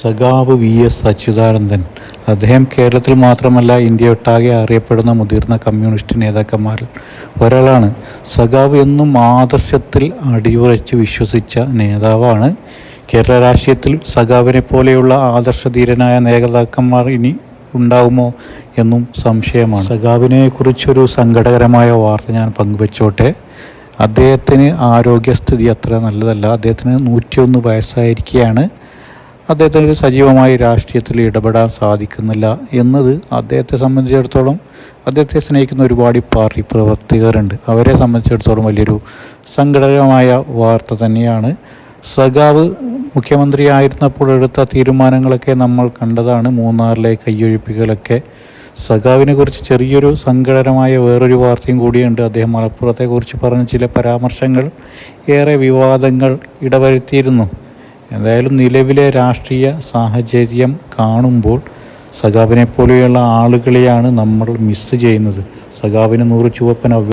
സഖാവ് വി.എസ്. അച്യുതാനന്ദൻ. അദ്ദേഹം കേരളത്തിൽ മാത്രമല്ല ഇന്ത്യയൊട്ടാകെ അറിയപ്പെടുന്ന മുതിർന്ന കമ്മ്യൂണിസ്റ്റ് നേതാക്കന്മാരിൽ ഒരാളാണ്. സഖാവ് എന്നും ആദർശത്തിൽ അടിയുറച്ച് വിശ്വസിച്ച നേതാവാണ്. കേരള രാഷ്ട്രീയത്തിൽ സഖാവിനെ പോലെയുള്ള ആദർശധീരനായ നേതാക്കന്മാർ ഇനി ഉണ്ടാവുമോ എന്നും സംശയമാണ്. സഖാവിനെ കുറിച്ചൊരു സങ്കടകരമായ വാർത്ത ഞാൻ പങ്കുവെച്ചോട്ടെ. അദ്ദേഹത്തിന് ആരോഗ്യസ്ഥിതി അത്ര നല്ലതല്ല. അദ്ദേഹത്തിന് 101 വയസ്സായിരിക്കുകയാണ്. അദ്ദേഹത്തിന് സജീവമായി രാഷ്ട്രീയത്തിൽ ഇടപെടാൻ സാധിക്കുന്നില്ല എന്നത് അദ്ദേഹത്തെ സംബന്ധിച്ചിടത്തോളം, അദ്ദേഹത്തെ സ്നേഹിക്കുന്ന ഒരുപാട് പാർട്ടി പ്രവർത്തകരുണ്ട്. അവരെ സംബന്ധിച്ചിടത്തോളം വലിയൊരു സങ്കടകരമായ വാർത്ത തന്നെയാണ്. സഖാവ് മുഖ്യമന്ത്രിയായിരുന്നപ്പോൾ എടുത്ത തീരുമാനങ്ങളൊക്കെ നമ്മൾ കണ്ടതാണ്. മൂന്നാറിലെ കയ്യൊഴിപ്പിക്കലൊക്കെ. സഖാവിനെ കുറിച്ച് ചെറിയൊരു സങ്കടകരമായ വേറൊരു വാർത്തയും കൂടിയുണ്ട്. അദ്ദേഹം മലപ്പുറത്തെക്കുറിച്ച് പറഞ്ഞ ചില പരാമർശങ്ങൾ ഏറെ വിവാദങ്ങൾ ഇടവരുത്തിയിരുന്നു. എന്തായാലും നിലവിലെ രാഷ്ട്രീയ സാഹചര്യം കാണുമ്പോൾ സഖാവിനെ പോലെയുള്ള ആളുകളെയാണ് നമ്മൾ മിസ് ചെയ്യുന്നത്. സഖാവിന് 100 ചുവപ്പൻ